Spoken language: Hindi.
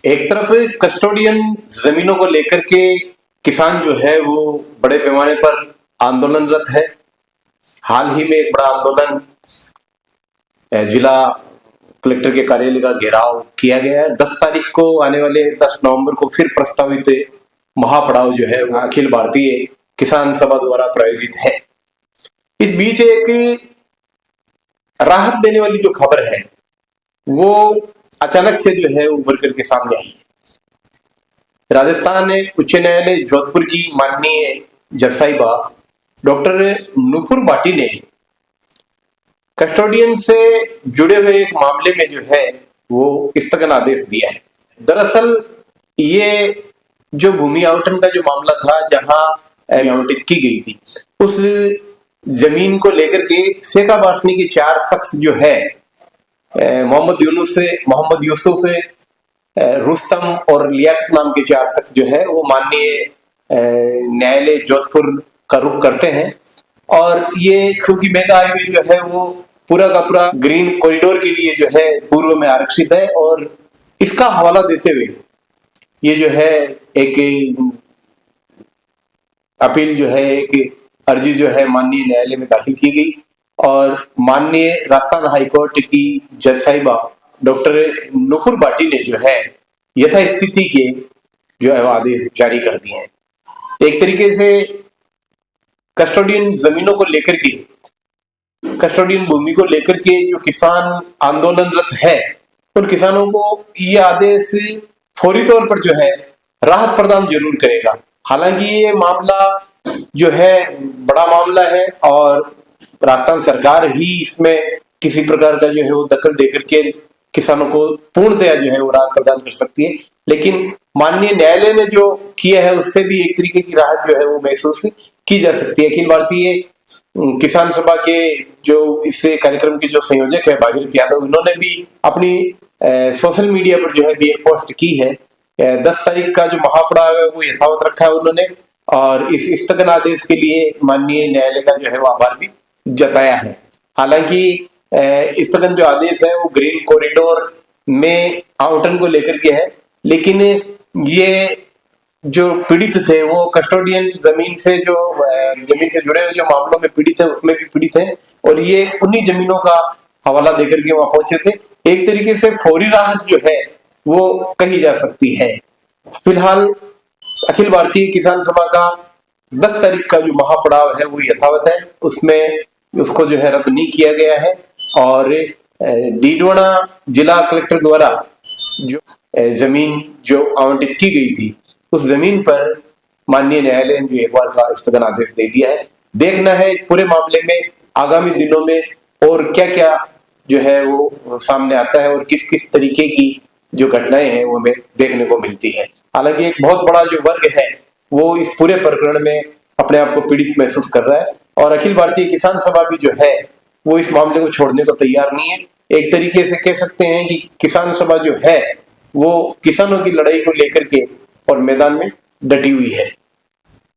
एक तरफ कस्टोडियन जमीनों को लेकर के किसान जो है वो बड़े पैमाने पर आंदोलनरत है। हाल ही में एक बड़ा आंदोलन जिला कलेक्टर के कार्यालय का घेराव किया गया है। 10 तारीख को आने वाले 10 नवंबर को फिर प्रस्तावित महापड़ाव जो है वो अखिल भारतीय किसान सभा द्वारा प्रायोजित है। इस बीच एक राहत देने वाली जो खबर है वो अचानक से जो है उभर करके सामने आई है। राजस्थान उच्च न्यायालय जोधपुर की माननीय जज साहिबा डॉक्टर नुपुर भाटी ने कस्टोडियन से जुड़े हुए एक मामले में जो है वो स्थगन आदेश दिया है। दरअसल ये जो भूमि आवंटन का जो मामला था, जहां आवंटित की गई थी, उस जमीन को लेकर के सेका बांटने के 4 शख्स जो है मोहम्मद यूसुफ, रुस्तम और लियाकत नाम के 4 शख्स जो है वो माननीय न्यायालय जोधपुर का रुख करते हैं। और ये क्योंकि मेगा हाईवे जो है वो पूरा का पूरा ग्रीन कॉरिडोर के लिए जो है पूर्व में आरक्षित है, और इसका हवाला देते हुए ये जो है एक अपील जो है, एक अर्जी जो है माननीय न्यायालय में दाखिल की गई, और माननीय राजस्थान हाईकोर्ट की जज साहिबा डॉक्टर नुपुर भाटी ने जो है यथास्थिति के जो है आदेश जारी कर दिए हैं। एक तरीके से कस्टोडियन जमीनों को लेकर के, कस्टोडियन भूमि को लेकर के जो किसान आंदोलनरत है, उन किसानों को ये आदेश फौरी तौर पर जो है राहत प्रदान जरूर करेगा। हालांकि ये मामला जो है बड़ा मामला है और राजस्थान सरकार ही इसमें किसी प्रकार का जो है वो दखल देकर के किसानों को पूर्णतया जो है वो राहत प्रदान कर सकती है, लेकिन माननीय न्यायालय ने जो किया है उससे भी एक तरीके की राहत जो है वो महसूस की जा सकती है। अखिल भारतीय किसान सभा के जो इस कार्यक्रम के जो संयोजक है भागीरथ यादव, इन्होंने भी अपनी सोशल मीडिया पर जो है भी एक पोस्ट की है। 10 तारीख का जो महापड़ाव है वो यथावत रखा है उन्होंने, और इस स्थगन आदेश के लिए माननीय न्यायालय का जो है वो आभार भी जताया है। हालांकि स्थगन जो आदेश है वो ग्रीन कॉरिडोर में आवंटन को लेकर के है, लेकिन ये जो पीड़ित थे वो कस्टोडियन जमीन से जुड़े हुए जो मामलों में पीड़ित है उसमें भी पीड़ित है, और ये उन्हीं जमीनों का हवाला देकर के वहां पहुंचे थे। एक तरीके से फौरी राहत जो है वो कही जा सकती है। फिलहाल अखिल भारतीय किसान सभा का 10 तारीख का जो महापड़ाव है वो यथावत है, उसमें उसको जो है रद्द नहीं किया गया है, और डीडवाना जिला कलेक्टर द्वारा जो जमीन जो आवंटित की गई थी उस जमीन पर माननीय न्यायालय ने एक बार का स्थगन आदेश दे दिया है। देखना है इस पूरे मामले में आगामी दिनों में और क्या क्या जो है वो सामने आता है, और किस किस तरीके की जो घटनाएं हैं वो हमें देखने को मिलती है। हालांकि एक बहुत बड़ा जो वर्ग है वो इस पूरे प्रकरण में अपने आप को पीड़ित महसूस कर रहा है, और अखिल भारतीय किसान सभा भी जो है वो इस मामले को छोड़ने को तैयार नहीं है। एक तरीके से कह सकते हैं कि किसान सभा जो है वो किसानों की लड़ाई को लेकर के और मैदान में डटी हुई है।